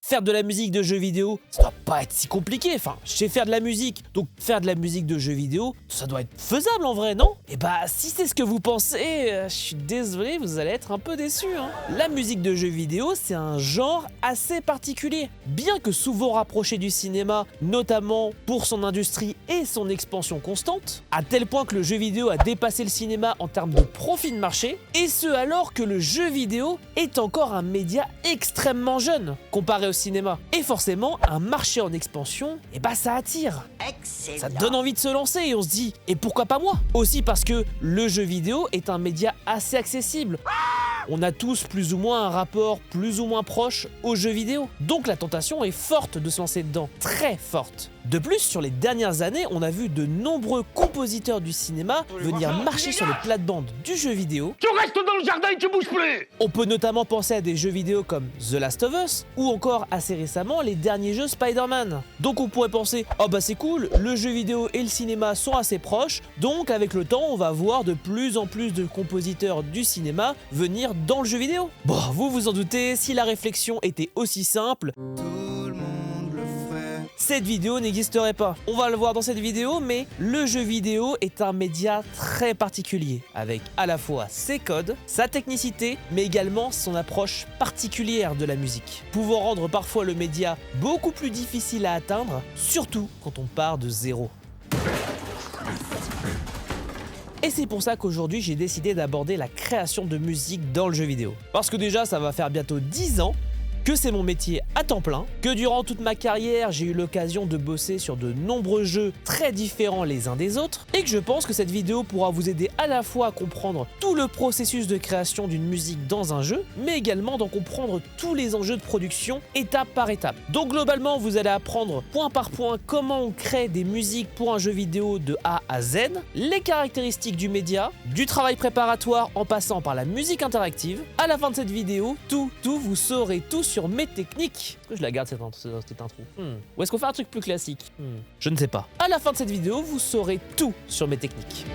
faire de la musique de jeux vidéo, ça doit pas être si compliqué. Enfin, je sais faire de la musique, donc faire de la musique de jeux vidéo, ça doit être faisable en vrai, non? Et bah, si c'est ce que vous pensez, je suis désolé, vous allez être un peu déçus, hein. La musique de jeux vidéo, c'est un genre assez particulier. Bien que souvent rapproché du cinéma, notamment pour son industrie et son expansion constante, à tel point que le jeu vidéo a dépassé le cinéma en termes de profit de marché, et ce alors que le jeu vidéo est encore un média extrêmement jeune comparé au cinéma. Et forcément, un marché en expansion, et bah ça attire. Excellent. Ça donne envie de se lancer et on se dit, et pourquoi pas moi? Aussi parce que le jeu vidéo est un média assez accessible. On a tous plus ou moins un rapport plus ou moins proche aux jeux vidéo. Donc la tentation est forte de se lancer dedans, très forte. De plus, sur les dernières années, on a vu de nombreux compositeurs du cinéma venir marcher sur les plates-bandes du jeu vidéo. Tu restes dans le jardin et tu bouges plus. On peut notamment penser à des jeux vidéo comme The Last of Us, ou encore assez récemment les derniers jeux Spider-Man. Donc on pourrait penser, oh bah c'est cool, le jeu vidéo et le cinéma sont assez proches, donc avec le temps on va voir de plus en plus de compositeurs du cinéma venir dans le jeu vidéo. Bon, vous vous en doutez, si la réflexion était aussi simple, cette vidéo n'existerait pas. On va le voir dans cette vidéo, mais le jeu vidéo est un média très particulier, avec à la fois ses codes, sa technicité, mais également son approche particulière de la musique, pouvant rendre parfois le média beaucoup plus difficile à atteindre, surtout quand on part de zéro. Et c'est pour ça qu'aujourd'hui j'ai décidé d'aborder la création de musique dans le jeu vidéo. Parce que déjà ça va faire bientôt 10 ans que c'est mon métier à temps plein, que durant toute ma carrière, j'ai eu l'occasion de bosser sur de nombreux jeux très différents les uns des autres, et que je pense que cette vidéo pourra vous aider à la fois à comprendre tout le processus de création d'une musique dans un jeu, mais également d'en comprendre tous les enjeux de production étape par étape. Donc globalement, vous allez apprendre point par point comment on crée des musiques pour un jeu vidéo de A à Z, les caractéristiques du média, du travail préparatoire en passant par la musique interactive. À la fin de cette vidéo, vous saurez tout sur mes techniques. Est-ce que je la garde cette intro? Ou est-ce qu'on fait un truc plus classique? Je ne sais pas. À la fin de cette vidéo, vous saurez tout sur mes techniques.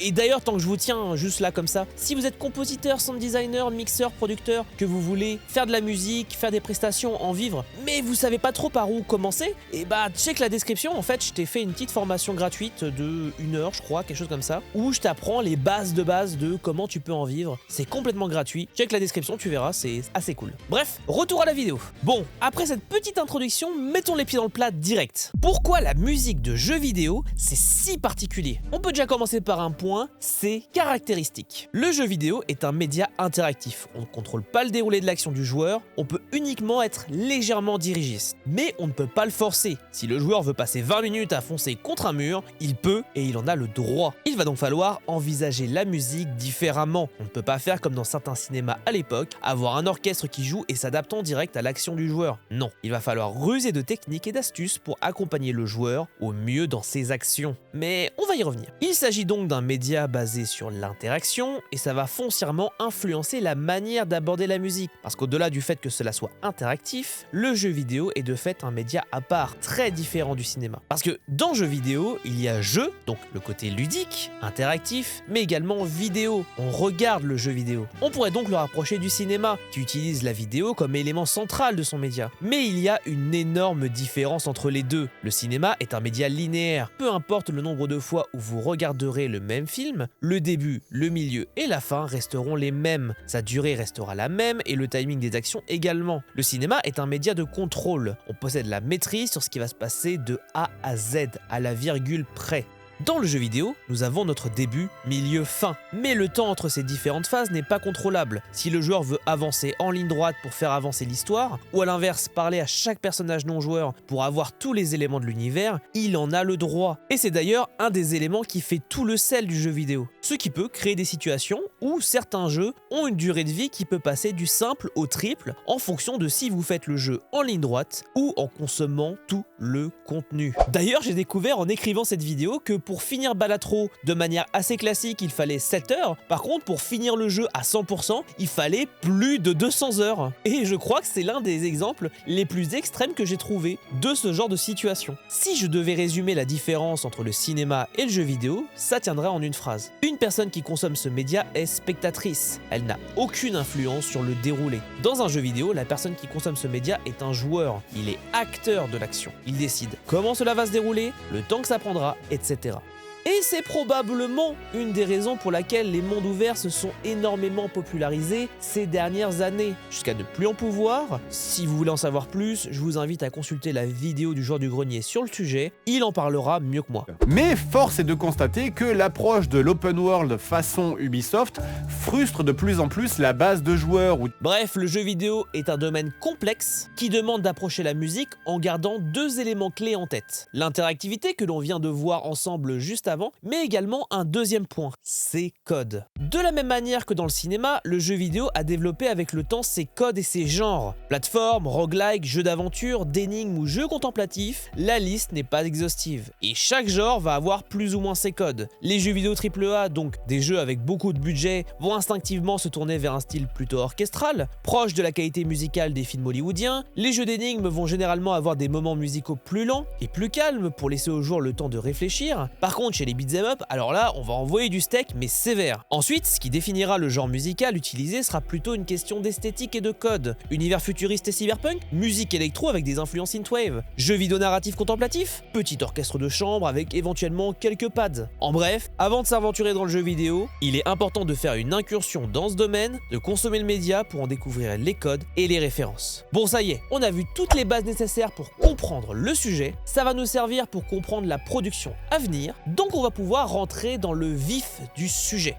Et d'ailleurs, tant que je vous tiens juste là comme ça, si vous êtes compositeur, sound designer, mixeur, producteur, que vous voulez faire de la musique, faire des prestations, en vivre, mais vous savez pas trop par où commencer, et bah check la description, en fait je t'ai fait une petite formation gratuite de 1 heure je crois, quelque chose comme ça, où je t'apprends les bases de comment tu peux en vivre, c'est complètement gratuit, check la description, tu verras, c'est assez cool. Bref, retour à la vidéo. Bon, après cette petite introduction, mettons les pieds dans le plat direct. Pourquoi la musique de jeux vidéo, c'est si particulier? On peut déjà commencer par un point, c'est caractéristique. Le jeu vidéo est un média interactif. On ne contrôle pas le déroulé de l'action du joueur, on peut uniquement être légèrement dirigiste. Mais on ne peut pas le forcer. Si le joueur veut passer 20 minutes à foncer contre un mur, il peut et il en a le droit. Il va donc falloir envisager la musique différemment. On ne peut pas faire comme dans certains cinémas à l'époque, avoir un orchestre qui joue et s'adapte en direct à l'action du joueur. Non, il va falloir ruser de techniques et d'astuces pour accompagner le joueur au mieux dans ses actions. Mais on va y revenir. Il s'agit donc d'un média basé sur l'interaction et ça va foncièrement influencer la manière d'aborder la musique. Parce qu'au-delà du fait que cela soit interactif, le jeu vidéo est de fait un média à part, très différent du cinéma. Parce que dans jeu vidéo, il y a jeu, donc le côté ludique, interactif, mais également vidéo. On regarde le jeu vidéo. On pourrait donc le rapprocher du cinéma, qui utilise la vidéo comme élément central de son média. Mais il y a une énorme différence entre les deux. Le cinéma est un média linéaire. Peu importe le nombre de fois où vous regarderez le même film, le début, le milieu et la fin resteront les mêmes. Sa durée restera la même et le timing des actions également. Le cinéma est un média de contrôle. On possède la maîtrise sur ce qui va se passer de A à Z, à la virgule près. Dans le jeu vidéo, nous avons notre début, milieu, fin. Mais le temps entre ces différentes phases n'est pas contrôlable. Si le joueur veut avancer en ligne droite pour faire avancer l'histoire, ou à l'inverse, parler à chaque personnage non joueur pour avoir tous les éléments de l'univers, il en a le droit. Et c'est d'ailleurs un des éléments qui fait tout le sel du jeu vidéo. Ce qui peut créer des situations où certains jeux ont une durée de vie qui peut passer du simple au triple en fonction de si vous faites le jeu en ligne droite ou en consommant tout le contenu. D'ailleurs, j'ai découvert en écrivant cette vidéo que pour finir Balatro de manière assez classique, il fallait 7 heures. Par contre, pour finir le jeu à 100%, il fallait plus de 200 heures. Et je crois que c'est l'un des exemples les plus extrêmes que j'ai trouvé de ce genre de situation. Si je devais résumer la différence entre le cinéma et le jeu vidéo, ça tiendrait en une phrase. Une personne qui consomme ce média est spectatrice. Elle n'a aucune influence sur le déroulé. Dans un jeu vidéo, la personne qui consomme ce média est un joueur. Il est acteur de l'action. Il décide comment cela va se dérouler, le temps que ça prendra, etc. Et c'est probablement une des raisons pour laquelle les mondes ouverts se sont énormément popularisés ces dernières années, jusqu'à ne plus en pouvoir. Si vous voulez en savoir plus, je vous invite à consulter la vidéo du joueur du grenier sur le sujet, il en parlera mieux que moi. Mais force est de constater que l'approche de l'open world façon Ubisoft frustre de plus en plus la base de joueurs. Bref, le jeu vidéo est un domaine complexe qui demande d'approcher la musique en gardant deux éléments clés en tête. L'interactivité que l'on vient de voir ensemble juste avant, mais également un deuxième point, ses codes. De la même manière que dans le cinéma, le jeu vidéo a développé avec le temps ses codes et ses genres. Plateforme, roguelike, jeu d'aventure, d'énigmes ou jeu contemplatif, la liste n'est pas exhaustive. Et chaque genre va avoir plus ou moins ses codes. Les jeux vidéo AAA, donc des jeux avec beaucoup de budget, vont instinctivement se tourner vers un style plutôt orchestral, proche de la qualité musicale des films hollywoodiens. Les jeux d'énigmes vont généralement avoir des moments musicaux plus lents et plus calmes pour laisser au joueur le temps de réfléchir. Par contre, chez les beat'em up, alors là, on va envoyer du steak, mais sévère. Ensuite, ce qui définira le genre musical utilisé sera plutôt une question d'esthétique et de code. Univers futuriste et cyberpunk, musique électro avec des influences synthwave, jeux vidéo narratif contemplatif, petit orchestre de chambre avec éventuellement quelques pads. En bref, avant de s'aventurer dans le jeu vidéo, il est important de faire une incursion dans ce domaine, de consommer le média pour en découvrir les codes et les références. Bon, ça y est, on a vu toutes les bases nécessaires pour comprendre le sujet, ça va nous servir pour comprendre la production à venir, donc on va pouvoir rentrer dans le vif du sujet.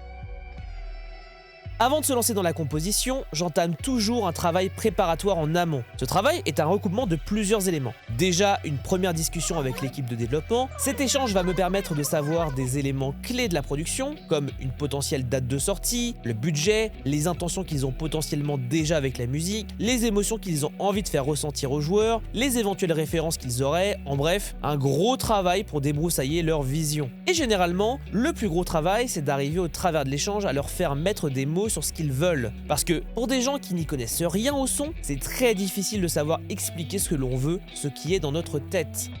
Avant de se lancer dans la composition, j'entame toujours un travail préparatoire en amont. Ce travail est un recoupement de plusieurs éléments. Déjà, une première discussion avec l'équipe de développement. Cet échange va me permettre de savoir des éléments clés de la production, comme une potentielle date de sortie, le budget, les intentions qu'ils ont potentiellement déjà avec la musique, les émotions qu'ils ont envie de faire ressentir aux joueurs, les éventuelles références qu'ils auraient, en bref, un gros travail pour débroussailler leur vision. Et généralement, le plus gros travail, c'est d'arriver au travers de l'échange à leur faire mettre des mots sur ce qu'ils veulent. Parce que pour des gens qui n'y connaissent rien au son, c'est très difficile de savoir expliquer ce que l'on veut, ce qui est dans notre tête.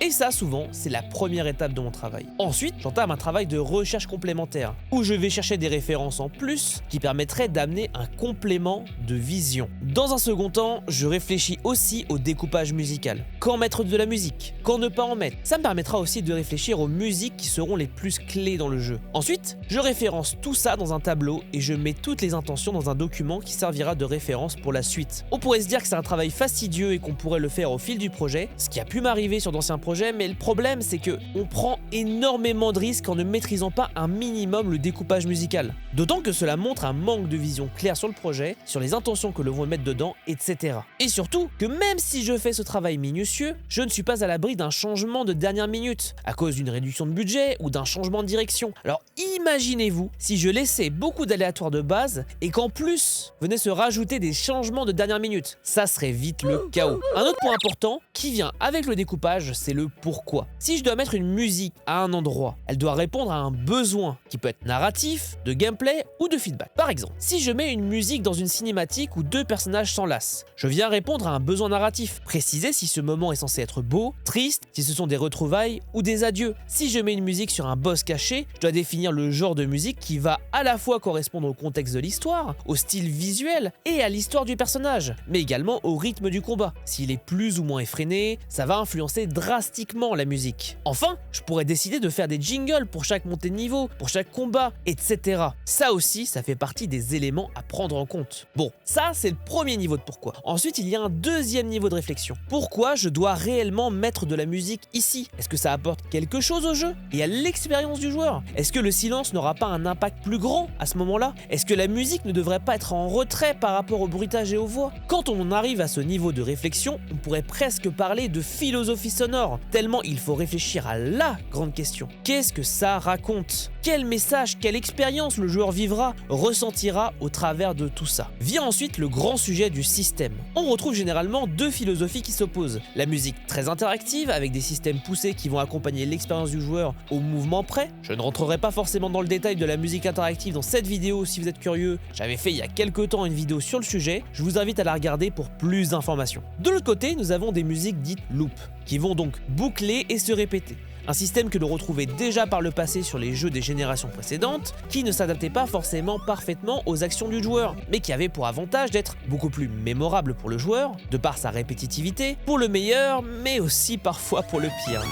Et ça, souvent, c'est la première étape de mon travail. Ensuite, j'entame un travail de recherche complémentaire, où je vais chercher des références en plus qui permettraient d'amener un complément de vision. Dans un second temps, je réfléchis aussi au découpage musical. Quand mettre de la musique? Quand ne pas en mettre? Ça me permettra aussi de réfléchir aux musiques qui seront les plus clés dans le jeu. Ensuite, je référence tout ça dans un tableau et je mets toutes les intentions dans un document qui servira de référence pour la suite. On pourrait se dire que c'est un travail fastidieux et qu'on pourrait le faire au fil du projet, ce qui a pu m'arriver sur d'anciens projets, mais le problème c'est que on prend énormément de risques en ne maîtrisant pas un minimum le découpage musical. D'autant que cela montre un manque de vision claire sur le projet, sur les intentions que l'on veut mettre dedans, etc. Et surtout, que même si je fais ce travail minutieux, je ne suis pas à l'abri d'un changement de dernière minute, à cause d'une réduction de budget ou d'un changement de direction. Alors imaginez-vous si je laissais beaucoup d'aléatoires de base et qu'en plus venaient se rajouter des changements de dernière minute. Ça serait vite le chaos. Un autre point important qui vient avec le découpage, c'est le pourquoi. Si je dois mettre une musique à un endroit, elle doit répondre à un besoin qui peut être narratif, de gameplay ou de feedback. Par exemple, si je mets une musique dans une cinématique où deux personnages s'enlacent, je viens répondre à un besoin narratif, préciser si ce moment est censé être beau, triste, si ce sont des retrouvailles ou des adieux. Si je mets une musique sur un boss caché, je dois définir le genre de musique qui va à la fois correspondre au contexte de l'histoire, au style visuel et à l'histoire du personnage, mais également au rythme du combat. S'il est plus ou moins effréné, ça va influencer drastiquement la musique. Enfin, je pourrais décider de faire des jingles pour chaque montée de niveau, pour chaque combat, etc. Ça aussi, ça fait partie des éléments à prendre en compte. Bon, ça c'est le premier niveau de pourquoi. Ensuite, il y a un deuxième niveau de réflexion. Pourquoi je dois réellement mettre de la musique ici? Est-ce que ça apporte quelque chose au jeu et à l'expérience du joueur? Est-ce que le silence n'aura pas un impact plus grand à ce moment-là? Est-ce que la musique ne devrait pas être en retrait par rapport au bruitage et aux voix? Quand on arrive à ce niveau de réflexion, on pourrait presque parler de philosophie sonore. joueur, tellement il faut réfléchir à la grande question. Qu'est-ce que ça raconte? Quel message, quelle expérience le joueur vivra, ressentira au travers de tout ça? Vient ensuite le grand sujet du système. On retrouve généralement deux philosophies qui s'opposent. La musique très interactive, avec des systèmes poussés qui vont accompagner l'expérience du joueur au mouvement près. Je ne rentrerai pas forcément dans le détail de la musique interactive dans cette vidéo si vous êtes curieux. J'avais fait il y a quelques temps une vidéo sur le sujet, je vous invite à la regarder pour plus d'informations. De l'autre côté, nous avons des musiques dites loop, qui vont donc boucler et se répéter. Un système que l'on retrouvait déjà par le passé sur les jeux des générations précédentes, qui ne s'adaptait pas forcément parfaitement aux actions du joueur, mais qui avait pour avantage d'être beaucoup plus mémorable pour le joueur, de par sa répétitivité, pour le meilleur, mais aussi parfois pour le pire.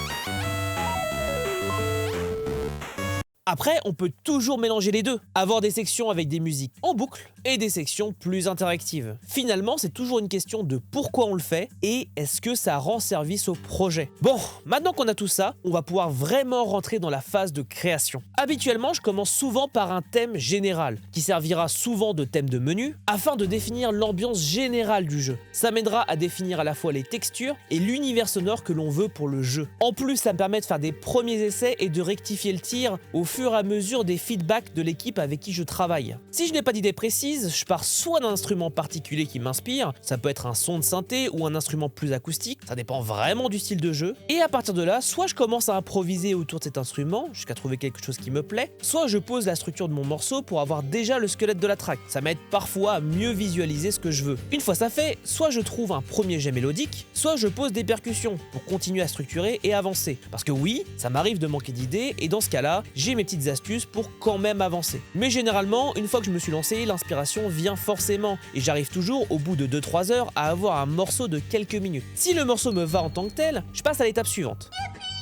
Après, on peut toujours mélanger les deux, avoir des sections avec des musiques en boucle et des sections plus interactives. Finalement, c'est toujours une question de pourquoi on le fait et est-ce que ça rend service au projet. Bon, maintenant qu'on a tout ça, on va pouvoir vraiment rentrer dans la phase de création. Habituellement, je commence souvent par un thème général, qui servira souvent de thème de menu, afin de définir l'ambiance générale du jeu. Ça m'aidera à définir à la fois les textures et l'univers sonore que l'on veut pour le jeu. En plus, ça me permet de faire des premiers essais et de rectifier le tir au fur et à mesure des feedbacks de l'équipe avec qui je travaille. Si je n'ai pas d'idée précise, je pars soit d'un instrument particulier qui m'inspire, ça peut être un son de synthé ou un instrument plus acoustique, ça dépend vraiment du style de jeu, et à partir de là, soit je commence à improviser autour de cet instrument, jusqu'à trouver quelque chose qui me plaît, soit je pose la structure de mon morceau pour avoir déjà le squelette de la track. Ça m'aide parfois à mieux visualiser ce que je veux. Une fois ça fait, soit je trouve un premier jet mélodique, soit je pose des percussions pour continuer à structurer et avancer. Parce que oui, ça m'arrive de manquer d'idées, et dans ce cas-là, j'ai mes petites astuces pour quand même avancer. Mais généralement, une fois que je me suis lancé, l'inspiration vient forcément et j'arrive toujours au bout de 2-3 heures à avoir un morceau de quelques minutes. Si le morceau me va en tant que tel, je passe à l'étape suivante.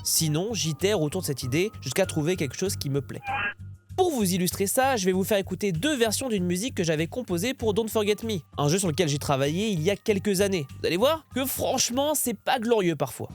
Sinon, j'itère autour de cette idée jusqu'à trouver quelque chose qui me plaît. Pour vous illustrer ça, je vais vous faire écouter deux versions d'une musique que j'avais composée pour Don't Forget Me, un jeu sur lequel j'ai travaillé il y a quelques années. Vous allez voir que franchement, c'est pas glorieux parfois.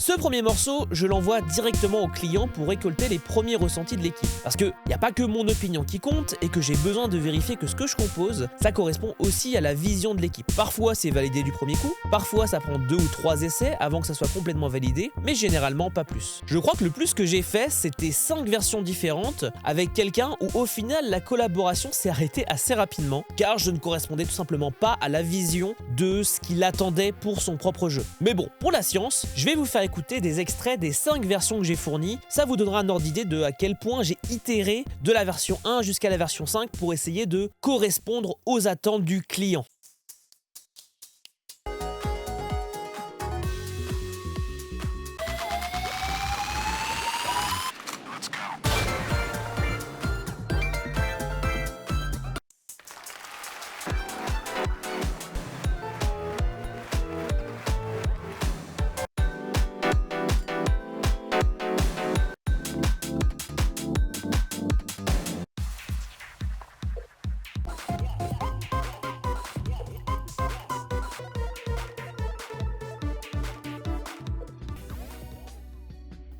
Ce premier morceau, je l'envoie directement au client pour récolter les premiers ressentis de l'équipe. Parce qu'il n'y a pas que mon opinion qui compte et que j'ai besoin de vérifier que ce que je compose, ça correspond aussi à la vision de l'équipe. Parfois c'est validé du premier coup, parfois ça prend 2 ou 3 essais avant que ça soit complètement validé, mais généralement pas plus. Je crois que le plus que j'ai fait, c'était 5 versions différentes avec quelqu'un où au final la collaboration s'est arrêtée assez rapidement, car je ne correspondais tout simplement pas à la vision de ce qu'il attendait pour son propre jeu. Mais bon, pour la science, je vais vous faire écouter des extraits des 5 versions que j'ai fournies, ça vous donnera un ordre d'idée de à quel point j'ai itéré de la version 1 jusqu'à la version 5 pour essayer de correspondre aux attentes du client.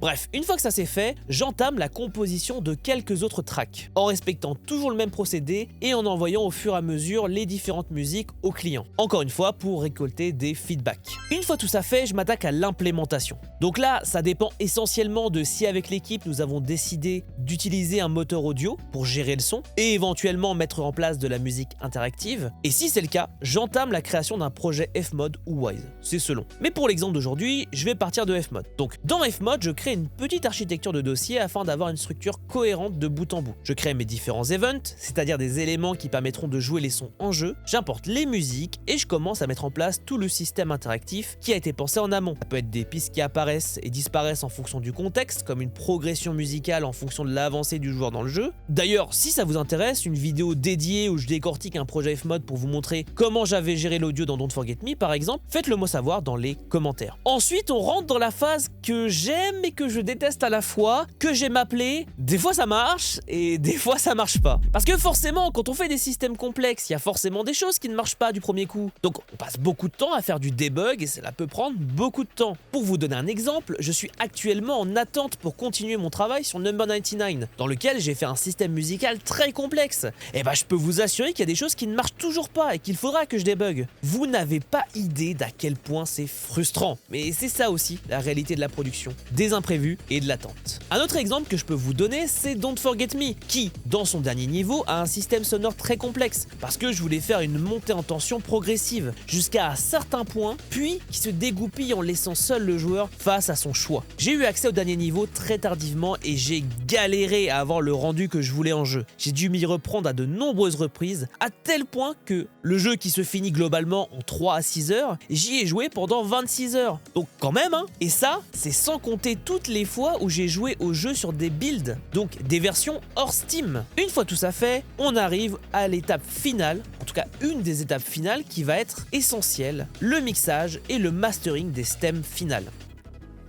Bref, une fois que ça c'est fait, j'entame la composition de quelques autres tracks, en respectant toujours le même procédé et en envoyant au fur et à mesure les différentes musiques au client. Encore une fois, pour récolter des feedbacks. Une fois tout ça fait, je m'attaque à l'implémentation. Donc là, ça dépend essentiellement de si avec l'équipe nous avons décidé d'utiliser un moteur audio pour gérer le son et éventuellement mettre en place de la musique interactive. Et si c'est le cas, j'entame la création d'un projet Fmod ou Wwise, c'est selon. Mais pour l'exemple d'aujourd'hui, je vais partir de Fmod. Donc dans Fmod, je crée une petite architecture de dossier afin d'avoir une structure cohérente de bout en bout. Je crée mes différents events, c'est-à-dire des éléments qui permettront de jouer les sons en jeu, j'importe les musiques et je commence à mettre en place tout le système interactif qui a été pensé en amont. Ça peut être des pistes qui apparaissent et disparaissent en fonction du contexte, comme une progression musicale en fonction de l'avancée du joueur dans le jeu. D'ailleurs, si ça vous intéresse, une vidéo dédiée où je décortique un projet Fmod pour vous montrer comment j'avais géré l'audio dans Don't Forget Me par exemple, faites-le moi savoir dans les commentaires. Ensuite, on rentre dans la phase que j'aime et que je déteste à la fois, que j'aime appeler, des fois ça marche et des fois ça marche pas. Parce que forcément, quand on fait des systèmes complexes, il y a forcément des choses qui ne marchent pas du premier coup. Donc on passe beaucoup de temps à faire du debug et cela peut prendre beaucoup de temps. Pour vous donner un exemple, je suis actuellement en attente pour continuer mon travail sur Number 99, dans lequel j'ai fait un système musical très complexe. Et bah je peux vous assurer qu'il y a des choses qui ne marchent toujours pas et qu'il faudra que je débug. Vous n'avez pas idée d'à quel point c'est frustrant. Mais c'est ça aussi la réalité de la production, des imprévus et de l'attente. Un autre exemple que je peux vous donner, c'est Don't Forget Me, qui, dans son dernier niveau, a un système sonore très complexe, parce que je voulais faire une montée en tension progressive, jusqu'à un certain point, puis qui se dégoupille en laissant seul le joueur face à son choix. J'ai eu accès au dernier niveau très tardivement et j'ai galéré à avoir le rendu que je voulais en jeu. J'ai dû m'y reprendre à de nombreuses reprises, à tel point que le jeu qui se finit globalement en 3 à 6 heures, j'y ai joué pendant 26 heures. Donc quand même, hein. Et ça, c'est sans compter toutes les fois où j'ai joué au jeu sur des builds, donc des versions hors Steam. Une fois tout ça fait, on arrive à l'étape finale, en tout cas une des étapes finales qui va être essentielle, le mixage et le mastering des stems finales.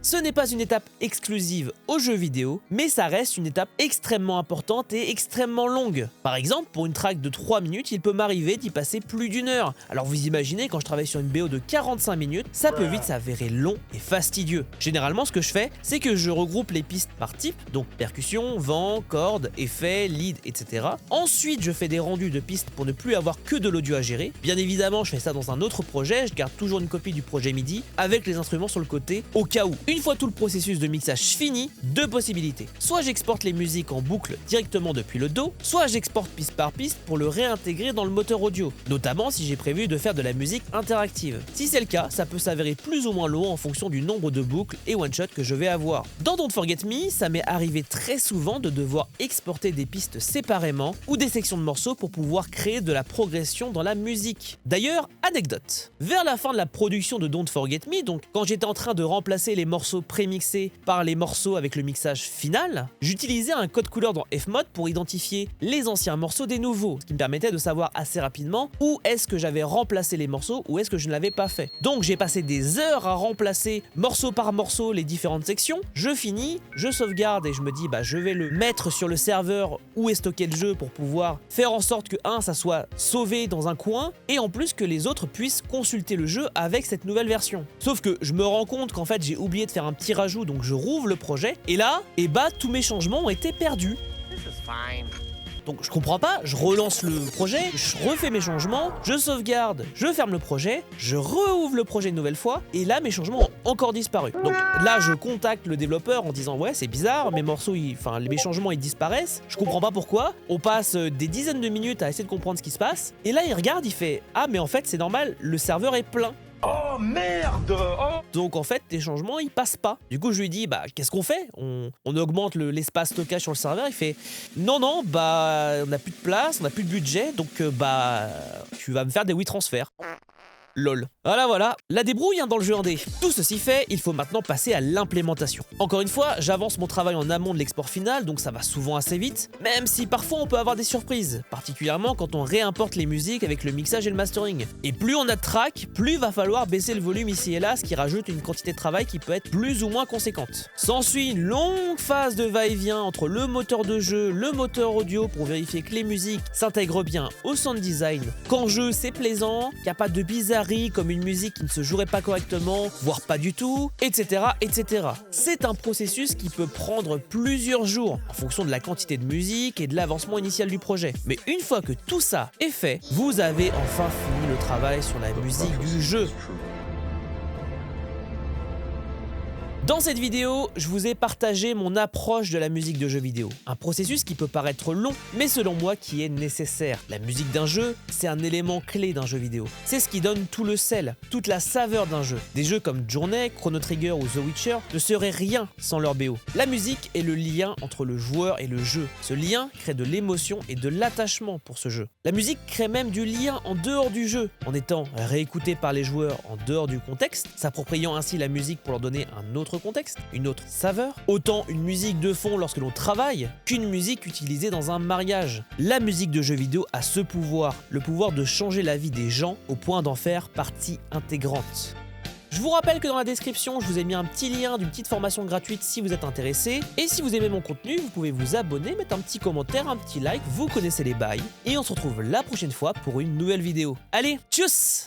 Ce n'est pas une étape exclusive aux jeux vidéo, mais ça reste une étape extrêmement importante et extrêmement longue. Par exemple, pour une track de 3 minutes, il peut m'arriver d'y passer plus d'une heure. Alors vous imaginez, quand je travaille sur une BO de 45 minutes, ça peut vite s'avérer long et fastidieux. Généralement, ce que je fais, c'est que je regroupe les pistes par type, donc percussion, vent, cordes, effets, lead, etc. Ensuite, je fais des rendus de pistes pour ne plus avoir que de l'audio à gérer. Bien évidemment, je fais ça dans un autre projet, je garde toujours une copie du projet MIDI avec les instruments sur le côté, au cas où. Une fois tout le processus de mixage fini, deux possibilités. Soit j'exporte les musiques en boucle directement depuis le DAW, soit j'exporte piste par piste pour le réintégrer dans le moteur audio, notamment si j'ai prévu de faire de la musique interactive. Si c'est le cas, ça peut s'avérer plus ou moins long en fonction du nombre de boucles et one-shot que je vais avoir. Dans Don't Forget Me, ça m'est arrivé très souvent de devoir exporter des pistes séparément ou des sections de morceaux pour pouvoir créer de la progression dans la musique. D'ailleurs, anecdote, vers la fin de la production de Don't Forget Me, donc quand j'étais en train de remplacer les morceaux prémixés par les morceaux avec le mixage final, j'utilisais un code couleur dans Fmod pour identifier les anciens morceaux des nouveaux, ce qui me permettait de savoir assez rapidement où est-ce que j'avais remplacé les morceaux ou est-ce que je ne l'avais pas fait. Donc j'ai passé des heures à remplacer morceau par morceau les différentes sections, je finis, je sauvegarde et je me dis bah je vais le mettre sur le serveur où est stocké le jeu pour pouvoir faire en sorte que ça soit sauvé dans un coin et en plus que les autres puissent consulter le jeu avec cette nouvelle version. Sauf que je me rends compte qu'en fait j'ai oublié de faire un petit rajout, donc je rouvre le projet et là, tous mes changements ont été perdus. Donc je comprends pas, je relance le projet, je refais mes changements, je sauvegarde, je ferme le projet, je rouvre le projet une nouvelle fois et là mes changements ont encore disparu. Donc là je contacte le développeur en disant ouais c'est bizarre, mes morceaux, mes changements ils disparaissent, je comprends pas pourquoi. On passe des dizaines de minutes à essayer de comprendre ce qui se passe et là il regarde, il fait ah mais en fait c'est normal, le serveur est plein. Oh merde! Oh. Donc en fait, les changements, ils passent pas. Du coup, je lui dis, bah qu'est-ce qu'on fait? On augmente l'espace stockage sur le serveur. Il fait, non, bah on n'a plus de place, on n'a plus de budget, donc tu vas me faire des WeTransfer. LOL. Voilà, la débrouille dans le jeu indé. Tout ceci fait, il faut maintenant passer à l'implémentation. Encore une fois, j'avance mon travail en amont de l'export final, donc ça va souvent assez vite, même si parfois on peut avoir des surprises, particulièrement quand on réimporte les musiques avec le mixage et le mastering. Et plus on a de tracks, plus va falloir baisser le volume ici et là, ce qui rajoute une quantité de travail qui peut être plus ou moins conséquente. S'ensuit une longue phase de va-et-vient entre le moteur de jeu, le moteur audio pour vérifier que les musiques s'intègrent bien au sound design, qu'en jeu c'est plaisant, qu'il n'y a pas de bizarreries comme une musique qui ne se jouerait pas correctement, voire pas du tout, etc. etc. C'est un processus qui peut prendre plusieurs jours en fonction de la quantité de musique et de l'avancement initial du projet. Mais une fois que tout ça est fait, vous avez enfin fini le travail sur la musique du jeu. Dans cette vidéo, je vous ai partagé mon approche de la musique de jeux vidéo. Un processus qui peut paraître long, mais selon moi qui est nécessaire. La musique d'un jeu, c'est un élément clé d'un jeu vidéo. C'est ce qui donne tout le sel, toute la saveur d'un jeu. Des jeux comme Journey, Chrono Trigger ou The Witcher ne seraient rien sans leur BO. La musique est le lien entre le joueur et le jeu. Ce lien crée de l'émotion et de l'attachement pour ce jeu. La musique crée même du lien en dehors du jeu, en étant réécoutée par les joueurs en dehors du contexte, s'appropriant ainsi la musique pour leur donner un autre contexte, une autre saveur. Autant une musique de fond lorsque l'on travaille qu'une musique utilisée dans un mariage. La musique de jeux vidéo a ce pouvoir, le pouvoir de changer la vie des gens au point d'en faire partie intégrante. Je vous rappelle que dans la description, je vous ai mis un petit lien d'une petite formation gratuite si vous êtes intéressé. Et si vous aimez mon contenu, vous pouvez vous abonner, mettre un petit commentaire, un petit like, vous connaissez les bails. Et on se retrouve la prochaine fois pour une nouvelle vidéo. Allez, tchuss!